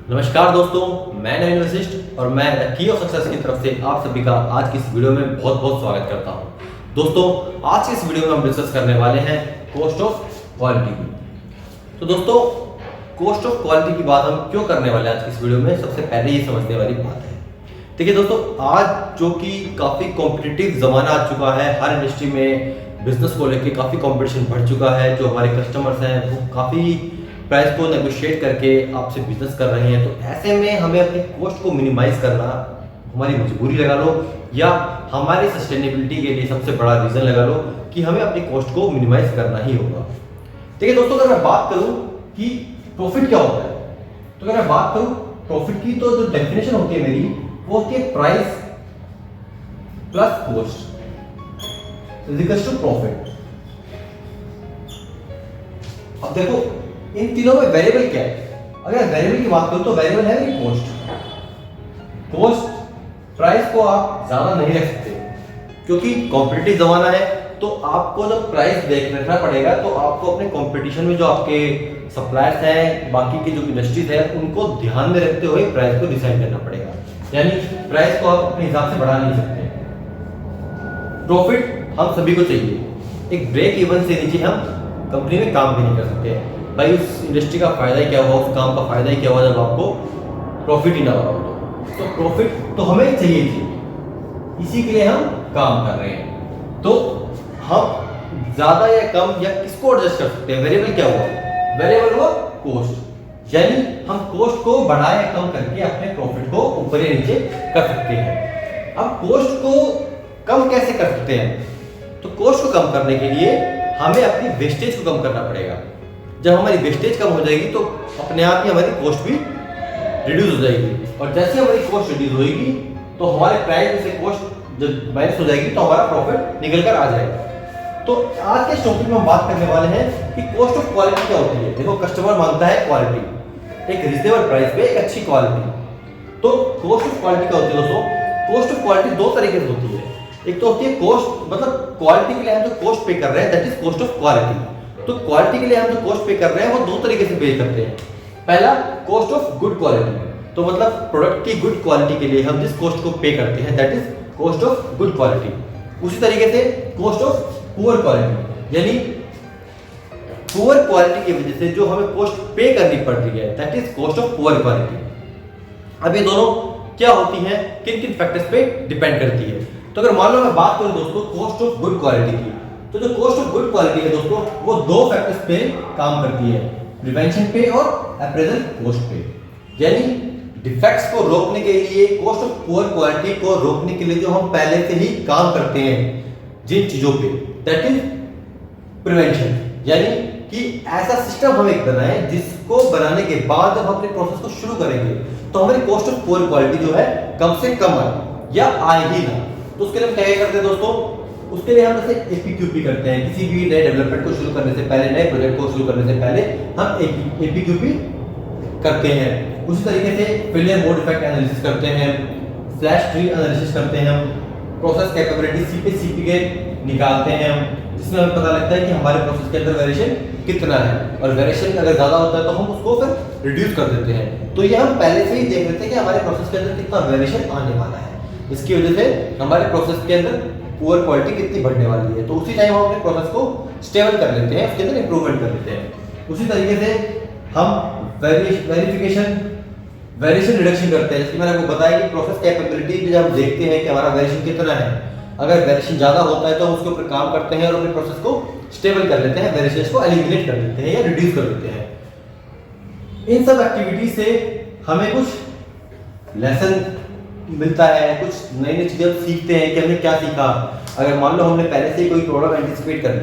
नमस्कार दोस्तों, मैं नवीन वशिष्ठ और मैं द की ऑफ सक्सेस की तरफ से आप सभी का आज की इस वीडियो में बहुत बहुत स्वागत करता हूं। दोस्तों, आज की इस वीडियो में हम डिस्कस करने वाले हैं कॉस्ट ऑफ क्वालिटी की। तो दोस्तों, कॉस्ट ऑफ क्वालिटी की बात हम क्यों करने वाले हैं आज की इस वीडियो में, सबसे पहले ये समझने वाली बात है। देखिए दोस्तों, आज जो कि काफ़ी कॉम्पिटिटिव ज़माना आ चुका है, हर इंडस्ट्री में बिजनेस को लेकर काफ़ी कॉम्पिटिशन बढ़ चुका है। जो हमारे कस्टमर्स हैं वो काफ़ी प्राइस को नेगोशिएट करके आपसे बिजनेस कर रहे हैं। तो ऐसे में हमें अपनी कॉस्ट को मिनिमाइज करना हमारी मजबूरी लगा लो, या हमारी सस्टेनेबिलिटी के लिए सबसे बड़ा रीज़न लगा लो कि हमें अपनी कॉस्ट को मिनिमाइज करना ही होगा। देखिए दोस्तों, अगर मैं बात करूं कि प्रॉफिट क्या होता है, तो अगर मैं बात करूं प्रॉफिट की, तो जो डेफिनेशन होती है मेरी, वो होती है price plus cost is equal to profit. अब देखो, इन तीनों में वेरिएबल क्या है। अगर वेरिएबल की बात करूं तो वेरिएबल है मेरी कॉस्ट। प्राइस को आप ज्यादा नहीं रख सकते क्योंकि कॉम्पिटिटिव जमाना है। तो आपको जब प्राइस देखना पड़ेगा तो आपको अपने कंपटीशन में जो आपके सप्लायर्स हैं, बाकी की जो इंडस्ट्रीज है, उनको ध्यान में रखते हुए प्राइस को डिसाइड करना पड़ेगा। यानी प्राइस को आप अपने हिसाब से बढ़ा नहीं सकते। प्रॉफिट हम सभी को चाहिए, एक ब्रेक इवन से नीचे हम कंपनी में काम भी नहीं कर सकते। भाई उस इंडस्ट्री का फायदा ही क्या हुआ, उस काम का फायदा ही क्या हुआ जब आपको प्रॉफिट ही ना हो। तो प्रॉफिट तो हमें चाहिए थी, इसी के लिए हम काम कर रहे हैं। तो हम ज्यादा या कम या किसको एडजस्ट कर सकते हैं। वेरिएबल क्या हुआ, वेरिएबल हुआ कॉस्ट। यानी हम कॉस्ट को बढ़ा या कम करके अपने प्रॉफिट को ऊपर या नीचे कर सकते हैं। अब कॉस्ट को कम कैसे कर सकते हैं, तो कॉस्ट को कम करने के लिए हमें अपनी वेस्टेज को कम करना पड़ेगा। जब हमारी वेस्टेज कम हो जाएगी तो अपने आप ही हमारी कॉस्ट भी रिड्यूस हो जाएगी, और जैसे हमारी कॉस्ट रिड्यूस होगी तो हमारे प्राइस में से कॉस्ट जब माइनस हो जाएगी तो हमारा प्रॉफिट निकल कर आ जाएगा। तो आज के टॉपिक में हम बात करने वाले हैं कि कॉस्ट ऑफ क्वालिटी क्या होती है। देखो, कस्टमर मांगता है क्वालिटी, एक रीजनेबल प्राइस पे एक अच्छी क्वालिटी। तो कॉस्ट ऑफ क्वालिटी क्या होती है दोस्तों? कॉस्ट ऑफ क्वालिटी दो तरीके से होती है। एक तो होती है कॉस्ट, मतलब क्वालिटी के लिए हम जो कॉस्ट पे कर रहे हैं, that is cost of quality. तो क्वालिटी के लिए हम जो कॉस्ट पे कर रहे हैं वो दो तरीके से पे करते हैं। पहला, कॉस्ट ऑफ गुड क्वालिटी, तो मतलब प्रोडक्ट की गुड क्वालिटी के लिए हम जिस कॉस्ट को पे करते हैं, that is cost of good quality. उसी तरीके से कॉस्ट ऑफ पुअर क्वालिटी, यानी पुअर क्वालिटी की वजह से जो हमें कॉस्ट पे करनी पड़ रही है, that is cost of poor quality. अब ये दोनों क्या होती हैं, किन किन फैक्टर्स पे डिपेंड करती है। तो अगर मान लो मैं बात करूं दोस्तों कॉस्ट ऑफ गुड क्वालिटी की, तो जो कॉस्ट ऑफ गुड क्वालिटी है दोस्तों, वो दो फैक्टर्स पे काम करती है, प्रिवेंशन पे और अप्रेजल कॉस्ट पे। यानी डिफेक्ट्स को रोकने के लिए, कॉस्ट ऑफ पुअर क्वालिटी को रोकने के लिए जो हम पहले से ही काम करते हैं जिन चीजों पे, दैट इज प्रिवेंशन। यानी कि ऐसा सिस्टम हम एक बनाएं जिसको बनाने के बाद जब हम अपने प्रोसेस को शुरू करेंगे तो हमारी कॉस्ट ऑफ पुअर क्वालिटी जो है कम से कम आए या आए ही ना। तो उसके लिए हम क्या करते हैं दोस्तों, उसके लिए हम जैसे एपीक्यूपी करते हैं। किसी भी नए डेवलपमेंट को शुरू करने से पहले, नए प्रोजेक्ट को शुरू करने से पहले हम एपीक्यूपी करते हैं। उसी तरीके से फेलियर मोड इफेक्ट एनालिसिस करते हैं, फ्लैश ट्री एनालिसिस करते हैं, हम प्रोसेस कैपेबिलिटी सीपी के निकालते हैं हम, जिसमें हमें पता लगता है कि हमारे प्रोसेस के अंदर वेरिएशन कितना है, और वेरिएशन अगर ज़्यादा होता है तो हम उसको फिर रिड्यूस कर देते हैं। तो ये हम पहले से ही देख लेते हैं कि हमारे प्रोसेस के अंदर कितना वेरिएशन आने वाला है। इसकी वजह से हमारे प्रोसेस के अंदर पुअर क्वालिटी कितनी बढ़ने वाली है। तो उसी टाइम हम अपने प्रोसेस को स्टेबल कर लेते हैं, उसके अंदर इंप्रूवमेंट कर लेते हैं। उसी तरीके से हम वेरिएशन रिडक्शन करते हैं। जैसे मैंने आपको बताया कि प्रोसेस कैपेबिलिटी में जब हम देखते हैं कि हमारा वेरिएशन कितना है, अगर वेरिएशन ज़्यादा होता है तो हम उसके ऊपर काम करते हैं और अपने प्रोसेस को स्टेबल कर लेते हैं, वेरिएशन को एलिमिनेट कर देते हैं या रिड्यूस कर देते हैं। इन सब एक्टिविटी से हमें कुछ लेसन मिलता है, कुछ नई नई चीज़ें सीखते हैं कि हमने क्या सीखा। अगर मान लो हमने पहले से ही कोई प्रॉब्लम एंटिसिपेट कर ली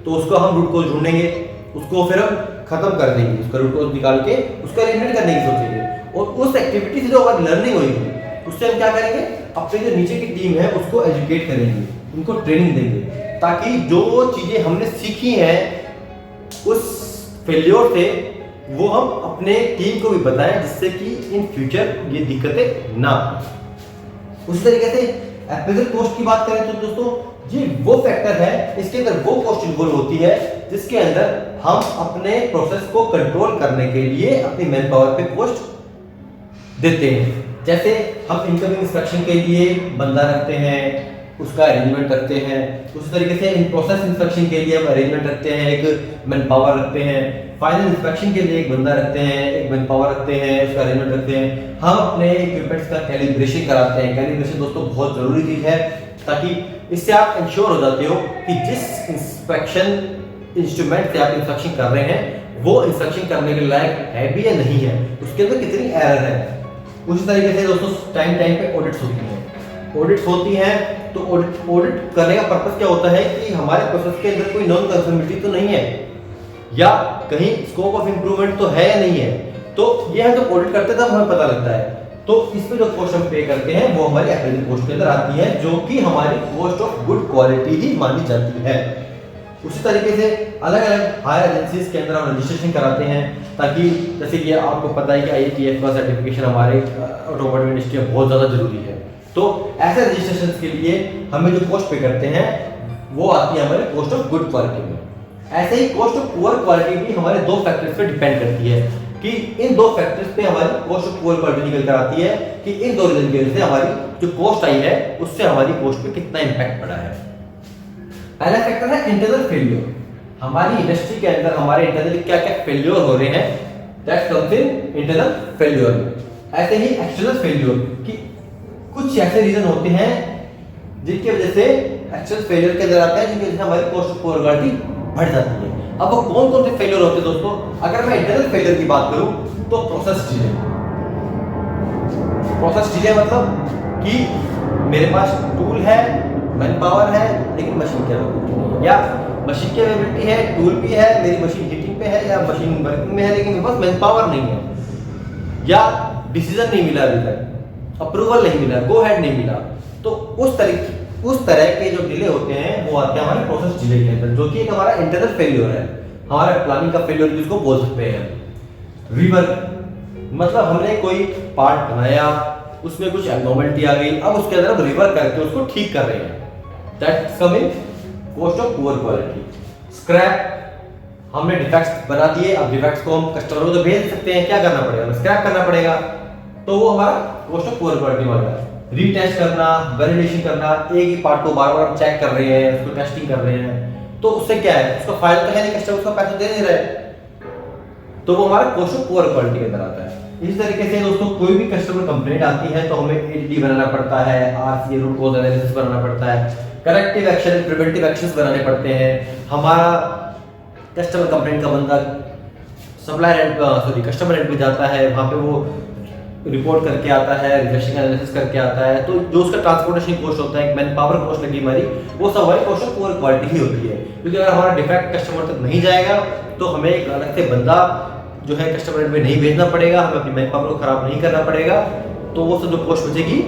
तो उसको हम रूट कोज ढूंढेंगे, उसको फिर हम खत्म कर देंगे, उसका रूट कोज निकाल के उसका एलिमिनेट करने की सोचेंगे, और उस एक्टिविटी से जो हमारी लर्निंग होगी उससे हम क्या करेंगे, अपने जो नीचे की टीम है उसको एजुकेट करेंगे, उनको ट्रेनिंग देंगे, ताकि जो चीज़ें हमने सीखी हैं उस फेल्योर से वो हम अपने टीम को भी बताएं, जिससे कि इन फ्यूचर ये दिक्कतें ना आए। उसी तरीके से अप्रेजल कॉस्ट की बात करें तो दोस्तों, ये वो फैक्टर है, इसके अंदर वो कॉस्ट इन्वॉल्व होती है जिसके अंदर हम अपने प्रोसेस को कंट्रोल करने के लिए अपनी मैन पावर पे कॉस्ट देते हैं। जैसे हम इनकमिंग इंस्पेक्शन के लिए बंदा रखते हैं, उसका अरेंजमेंट रखते हैं, उसी तरीके से इन प्रोसेस इंस्पेक्शन के लिए हम अरेंजमेंट रखते हैं, एक मैन पावर रखते हैं, फाइनल इंस्पेक्शन के लिए एक बंदा रखते हैं, एक मैन पावर रखते हैं, उसका अरेंजमेंट रखते हैं। हम अपने इक्विपमेंट्स का कैलिब्रेशन कराते हैं। कैलिब्रेशन दोस्तों बहुत ज़रूरी चीज़ है, ताकि इससे आप इंश्योर हो जाते हो कि जिस इंस्पेक्शन इंस्ट्रूमेंट से आप इंस्पेक्शन कर रहे हैं वो इंस्पेक्शन करने के लायक है भी या नहीं है, उसके अंदर कितनी एरर है। उसी तरीके से दोस्तों टाइम टाइम पे ऑडिट्स होती हैं। ऑडिट्स होती हैं तो ऑडिट करने का पर्पस क्या होता है कि हमारे प्रोसेस के अंदर कोई नॉन कंफर्मिटी तो नहीं है, या कहीं स्कोप ऑफ इंप्रूवमेंट तो है या नहीं है। तो ये हम जब ऑडिट करते हैं तब हमें पता लगता है। तो इस पे जो कॉस्ट हम पे करते हैं वो हमारी अप्रेजल कॉस्ट के अंदर आती है, जो कि हमारी कॉस्ट ऑफ गुड क्वालिटी ही मानी जाती है। उसी तरीके से अलग अलग हायर एजेंसीज के अंदर हम रजिस्ट्रेशन कराते हैं, ताकि जैसे कि आपको पता है कि IATF का सर्टिफिकेशन हमारे ऑटोमोटिव इंडस्ट्री में बहुत ज़्यादा जरूरी है। तो ऐसे रजिस्ट्रेशन के लिए हमें जो कॉस्ट पे करते हैं वो आती है हमारे कॉस्ट ऑफ गुड क्वालिटी में। ऐसे ही कॉस्ट ऑफ पुअर क्वालिटी भी हमारे दो फैक्टर्स पे डिपेंड करती है, कि इन दो फैक्टर्स पे हमारी कॉस्ट ऑफ पुअर क्वालिटी निकल कर आती है कि इन दो रीजन की वजह से हमारी जो कॉस्ट आई है उससे हमारी कॉस्ट पे कितना इंपैक्ट पड़ा है। पहला फैक्टर है इंटरनल फेलियर। हमारी इंडस्ट्री के अंदर हमारे इंटरनल क्या क्या फेलियर हो रहे हैं, that comes in internal failure में। ऐसे ही एक्सटर्नल फेलियर की कुछ ऐसे रीजन होते हैं जिनकी वजह से एक्चुअल फेलियर के अंदर आता है, जिनकी वजह से हमारी कॉस्ट ऑफ पुअर क्वालिटी बढ़ जाती है। अब वो कौन कौन से फेलियर होते हैं दोस्तों? अगर मैं इंटरनल फेलियर की बात करूं तो प्रोसेस डिले। प्रोसेस डिले मतलब कि मेरे पास टूल है, मैन पावर है, लेकिन मशीन की अवेलेबिलिटी नहीं है, या मशीन की अवेलेबिलिटी है, टूल भी है, मेरी मशीन हीटिंग पे है या मशीन वर्किंग में है, लेकिन मेरे पास मैन पावर नहीं है, या डिसीजन नहीं मिला अभी तक, अप्रूवल नहीं मिला, गो हेड नहीं मिला। तो उस तरह के जो डिले होते हैं वो आते हैं हमारे प्रोसेस डिले के अंदर, जो कि एक हमारा इंटरनल फेलियर है, हमारा प्लानिंग का फेलियर भी इसको बोल सकते हैं। रीवर्क मतलब हमने कोई पार्ट बनाया, उसमें कुछ एब्नॉर्मलिटी आ गई, अब उसके अंदर हम रिवर्क करके उसको ठीक कर रहे हैं, that's coming cost of poor quality. Scrap हमने डिफेक्ट्स बना दिए, अब डिफेक्ट्स को हम कस्टमर को तो भेज सकते हैं, क्या करना पड़ेगा? स्क्रैप करना पड़ेगा, तो वो हमारा कॉस्ट ऑफ पुअर क्वालिटी वाला है। रीटेस्ट करना, वैलिडेशन करना, एक ही पार्ट को बार बार हम चेक कर रहे हैं, उसको टेस्टिंग कर रहे हैं, तो उससे क्या है, उसका फायदा तो है नहीं, कस्टमर उसका पैसा दे नहीं रहे, तो वो हमारा कॉस्ट ऑफ पुअर क्वालिटी के अंदर आता है। इसी तरीके से दोस्तों कोई भी कस्टमर कंप्लेंट आती है तो हमें ADD बनाना पड़ता है, RCA रूट कॉज एनालिसिस बनाना पड़ता है, करेक्टिव एक्शन, प्रिवेंटिव एक्शंस बनाने पड़ते हैं। हमारा कस्टमर कंप्लेंट का बंदा कस्टमर एंड पे जाता है, वहाँ पे वो रिपोर्ट करके आता है, रिजेक्शन एनालिसिस करके आता है, तो जो उसका ट्रांसपोर्टेशन कॉस्ट होता है, मैन पावर कॉस्ट लगी हमारी, वो सब हमारी कॉस्ट ऑफ पुअर क्वालिटी ही होती है। क्योंकि अगर हमारा डिफेक्ट कस्टमर तक नहीं जाएगा तो हमें एक अलग से बंदा जो है कस्टमर एंड पे नहीं भेजना पड़ेगा, हमें अपनी मैन पावर को खराब नहीं करना पड़ेगा, तो वो सब जो कॉस्ट बचेगी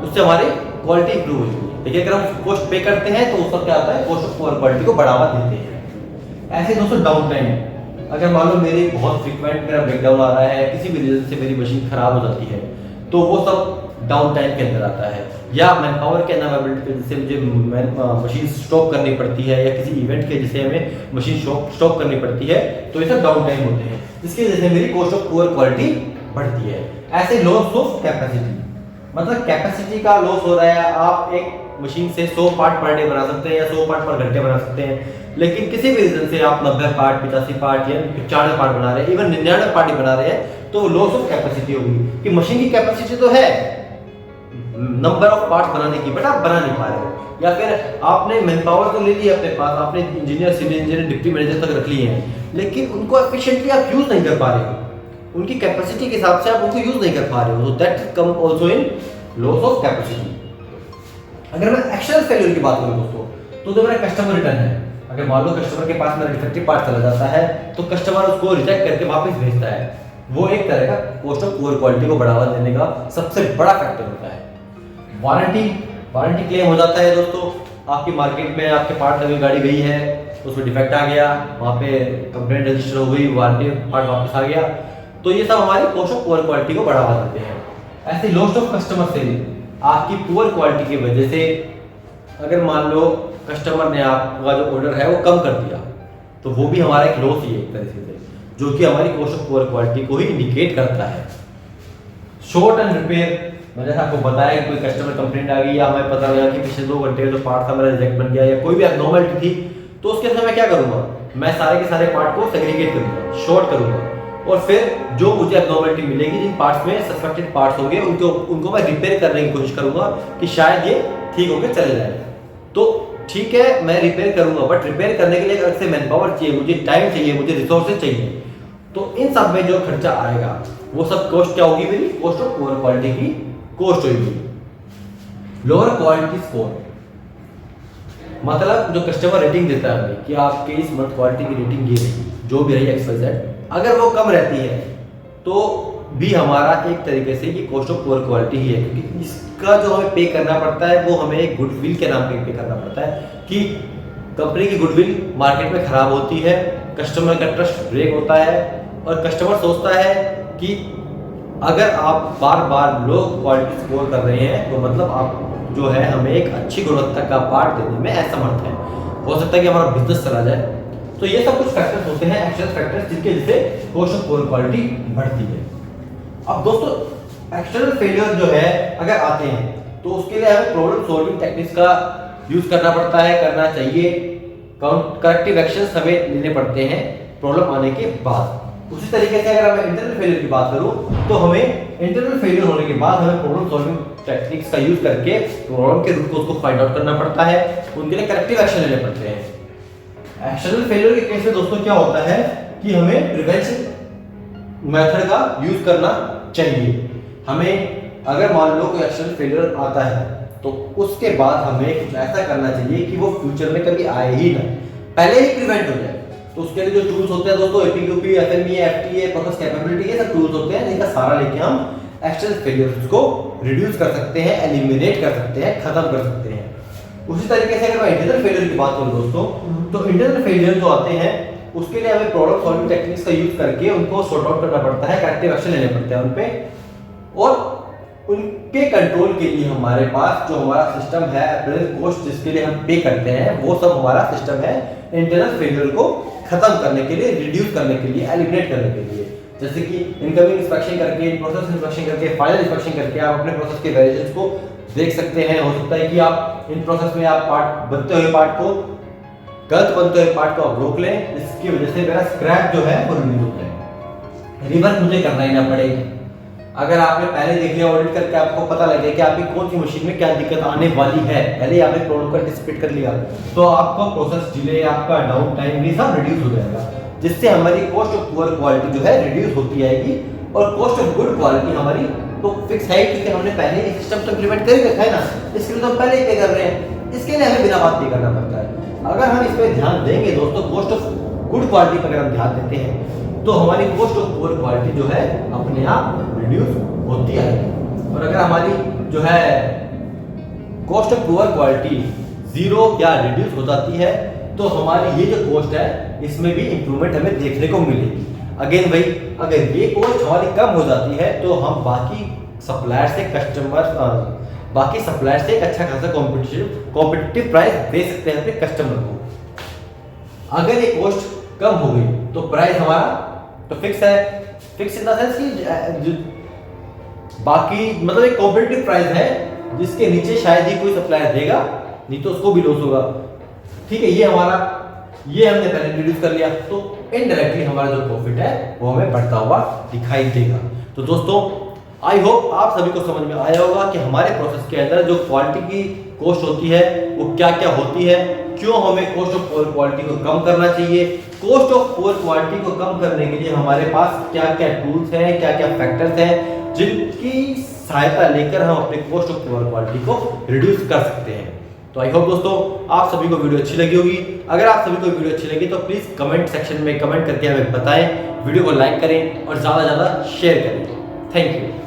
उससे हमारी क्वालिटी इंप्रूव होगी। लेकिन अगर हम कॉस्ट पे करते हैं तो उसका क्या आता है, कॉस्ट ऑफ पुअर क्वालिटी को बढ़ावा देते हैं। ऐसे दोस्तों डाउन टाइम, अगर मान लो मेरी बहुत फ्रीक्वेंट मेरा ब्रेकडाउन आ रहा है, किसी भी रीजन से मेरी मशीन खराब हो जाती है, तो वो सब डाउन टाइम के अंदर आता है, या मैन पावर के अनअवेलेबिलिटी जिससे मुझे मशीन स्टॉप करनी पड़ती है, या किसी इवेंट के जिसे हमें मशीन स्टॉप करनी पड़ती है, तो ये सब डाउन टाइम होते हैं, इसकी वजह से मेरी कॉस्ट ऑफ पुअर क्वालिटी बढ़ती है। ऐसे लॉस ऑफ कैपेसिटी, मतलब कैपेसिटी का लॉस हो रहा है, आप एक मशीन से 100 पार्ट पर डे बना सकते हैं या 100 पार्ट पर घंटे बना सकते हैं, लेकिन किसी भी रीजन से आप 90 पार्ट, 85 पार्ट या 95 पार्ट बना रहे हैं, इवन 99 पार्ट ही बना रहे हैं, तो लॉस ऑफ कैपेसिटी होगी कि मशीन की कैपेसिटी तो है नंबर ऑफ पार्ट्स बनाने की, बट आप बना नहीं पा रहे हो, या फिर आपने मैन पावर तो ले ली है अपने पास, आपने engineer, civil engineer, deputy manager तक रख लिए हैं, लेकिन उनको एफिशिएंटली आप यूज नहीं कर पा रहे हो, उनकी कैपेसिटी के हिसाब से आप उनको यूज नहीं कर पा रहे हो, तो that come also in loss of capacity. अगर मैं एक्सटर्नल फेलियर की बात करूं दोस्तों, तो जो मेरा कस्टमर रिटर्न है, अगर मान लो कस्टमर के पास मेरा डिफेक्टिव पार्ट चला जाता है तो कस्टमर उसको रिजेक्ट करके वापस भेजता है, वो एक तरह का कॉस्ट ऑफ पुअर क्वालिटी को बढ़ावा देने का सबसे बड़ा फैक्टर होता है। वारंटी क्लेम हो जाता है दोस्तों, आपकी मार्केट में आपके पार्ट लगी गाड़ी गई है, उसमें डिफेक्ट आ गया, वहाँ पे कंप्लेंट रजिस्टर हो गई, वारंटी पार्ट वापस आ गया, तो ये सब हमारी कॉस्ट ऑफ पुअर क्वालिटी को बढ़ावा देते हैं। ऐसे लॉस ऑफ कस्टमर सेल, आपकी पुअर क्वालिटी की वजह से अगर मान लो कस्टमर ने आपका जो ऑर्डर है वो कम कर दिया, तो वो भी हमारा एक लॉस ही है एक तरीके से, जो कि हमारी कॉस्ट ऑफ पुअर क्वालिटी को ही इंडिकेट करता है। Short and repair. मैंने आपको बताया कि कोई कस्टमर कंप्लेंट आ गई या हमें पता लगा कि पिछले 2 घंटे का जो पार्ट था मेरा रिजेक्ट बन गया या कोई भी एब्नॉर्मलिटी थी, तो उसके समय मैं क्या करूंगा, मैं सारे के सारे पार्ट को सेग्रीगेट करूंगा, शॉर्ट करूंगा, और फिर जो मुझे एब्नॉर्मलिटी मिलेगी, जिन पार्ट्स में सस्पेक्टेड पार्ट्स होंगे उनको मैं रिपेयर करने की कोशिश करूंगा कि शायद ये ठीक होकर चले जाए। तो ठीक है, मैं रिपेयर करूंगा, बट रिपेयर करने के लिए अलग से मैन पावर चाहिए, मुझे टाइम चाहिए, मुझे रिसोर्सेज चाहिए। तो इन सब में जो खर्चा आएगा वो सब कॉस्ट क्या होगी, मेरी कॉस्ट ऑफ पुअर क्वालिटी की कॉस्ट होगी। लोअर क्वालिटी स्कोर मतलब जो कस्टमर रेटिंग देता है कि आपके इस मंथ क्वालिटी की रेटिंग ये रही, जो भी रही XYZ, अगर वो कम रहती है तो भी हमारा एक तरीके से ये कॉस्ट ऑफ पुअर क्वालिटी ही है, क्योंकि इसका जो हमें पे करना पड़ता है वो हमें एक गुडविल के नाम पे करना पड़ता है कि कंपनी की गुडविल मार्केट में खराब होती है, कस्टमर का ट्रस्ट ब्रेक होता है और कस्टमर सोचता है कि अगर आप बार बार लो क्वालिटी स्कोर कर रहे हैं तो मतलब आप जो है हमें एक अच्छी गुणवत्ता का पार्ट देने में असमर्थ है, हो सकता है कि हमारा बिजनेस चला जाए। तो ये सब कुछ फैक्टर्स होते हैं, एक्सटर्नल फैक्टर्स, जिनके वजह से कॉस्ट ऑफ पुअर क्वालिटी बढ़ती है। अब दोस्तों एक्सटर्नल फेलियर जो है अगर आते हैं तो उसके लिए हमें प्रॉब्लम सॉल्विंग टेक्निक्स का यूज करना पड़ता है, करना चाहिए, करेक्टिव एक्शंस हमें लेने पड़ते हैं प्रॉब्लम आने के बाद। उसी तरीके से अगर मैं इंटरनल फेलियर की बात करूं तो हमें इंटरनल फेलियर होने के बाद हमें प्रॉब्लम सॉल्विंग टेक्निक्स का यूज करके प्रॉब्लम के रूट को उसको फाइंड आउट करना पड़ता है, उनके लिए करेक्टिव एक्शन लेने पड़ते हैं। एक्सटर्नल फेलियर के केस में दोस्तों क्या होता है कि हमें प्रिवेंशन मेथड का यूज करना चाहिए। हमें अगर मान लो कोई एक्सटर्नल फेलियर आता है तो उसके बाद हमें कुछ ऐसा करना चाहिए कि वो फ्यूचर में कभी आए ही ना, पहले ही प्रिवेंट हो जाए। तो उसके लिए जो टूल्स होते हैं दोस्तों, APQP, FME, FTA, process capability, ये सब टूल्स होते हैं जिनका सहारा लेके हम एक्सटर्नल फेलियर्स को रिड्यूस कर सकते हैं, एलिमिनेट कर सकते हैं, खत्म कर सकते हैं। उसी तरीके से अगर मैं इंटरनल फेलियर की बात करूं दोस्तों, तो इंटरनल फेलियर जो आते हैं उसके लिए हमें प्रॉब्लम सॉल्विंग टेक्निक्स का यूज करके उनको सॉर्ट आउट करना पड़ता है, करेक्टिव एक्शन लेने पड़ते हैं उन पे, और उनके कंट्रोल के लिए हमारे पास जो हमारा सिस्टम है, अप्रेजल कॉस्ट जिसके लिए हम पे करते हैं, वो सब हमारा सिस्टम है इंटरनल फेलियर को खत्म करने के लिए, रिड्यूस करने के लिए, एलिमिनेट करने के लिए। जैसे कि इनकमिंग इंस्पेक्शन करके, प्रोसेस इंस्पेक्शन करके, फाइनल इंस्पेक्शन करके आप अपने प्रोसेस के वेरिएशंस को देख सकते हैं। हो सकता है कि आप इन प्रोसेस में आप पार्ट बनते हुए पार्ट को, गलत बनते हुए पार्ट को आप रोक लें, जिसकी वजह से मेरा स्क्रैप जो है वो रिड्यूस हो जाए, रिवर्क मुझे करना ही ना पड़े। अगर आपने पहले देख लिया ऑडिट करके, आपको पता लगे कि आपकी कौन सी मशीन में क्या दिक्कत आने वाली है, पहले ही आपने प्रॉब्लम का एंटिसिपेट कर लिया, तो आपका प्रोसेस डिले, आपका डाउन टाइम ये सब रिड्यूस हो जाएगा, जिससे हमारी कॉस्ट ऑफ पुअर क्वालिटी जो है रिड्यूस होती जाएगी और कॉस्ट ऑफ गुड क्वालिटी हमारी तो फिक्स है, क्योंकि हमने पहले ही सिस्टम तो इंप्लीमेंट कर ही रखा है ना, इसके लिए तो हम पहले ही पे कर रहे हैं, इसके लिए हमें बिना बात पे करना पड़ता है। अगर हम इस पर ध्यान देंगे दोस्तों, कॉस्ट ऑफ गुड क्वालिटी पर अगर हम ध्यान देते हैं तो हमारी कॉस्ट ऑफ पुअर क्वालिटी जो है अपने आप रिड्यूस होती आएगी। और अगर हमारी जो है cost of poor quality zero या रिड्यूस हो जाती है तो हमारी ये जो कॉस्ट है इसमें भी इंप्रूवमेंट हमें देखने को मिलेगी। अगेन भाई, अगर ये कॉस्ट हमारी कम हो जाती है तो हम बाकी सप्लायर से एक अच्छा खासा कॉम्पिटिटिव प्राइस दे सकते हैं अपने कस्टमर को। अगर ये कॉस्ट कम हो गई तो प्राइस हमारा तो फिक्स है, फिक्स इन द सेंस कि बाकी मतलब एक कॉम्पिटिटिव प्राइस है जिसके नीचे शायद ही कोई सप्लायर देगा, नहीं तो उसको भी लॉस होगा। ठीक है, ये हमने पहले रिड्यूस कर लिया, तो इनडायरेक्टली हमारा जो प्रॉफिट है वो हमें बढ़ता हुआ दिखाई देगा। तो दोस्तों आई होप आप सभी को समझ में आया होगा कि हमारे प्रोसेस के अंदर जो क्वालिटी की कॉस्ट होती है वो क्या क्या होती है, क्यों हमें कॉस्ट ऑफ पुअर क्वालिटी को कम करना चाहिए, कॉस्ट ऑफ पुअर क्वालिटी को कम करने के लिए हमारे पास क्या क्या टूल्स हैं, क्या क्या फैक्टर्स हैं जिनकी सहायता लेकर हम अपने कॉस्ट ऑफ पुअर क्वालिटी को रिड्यूस कर सकते हैं। तो आई होप दोस्तों आप सभी को वीडियो अच्छी लगी होगी। अगर आप सभी को वीडियो अच्छी लगी तो प्लीज कमेंट सेक्शन में कमेंट करके हमें बताएं, वीडियो को लाइक करें और ज़्यादा से ज़्यादा शेयर करें। Thank you.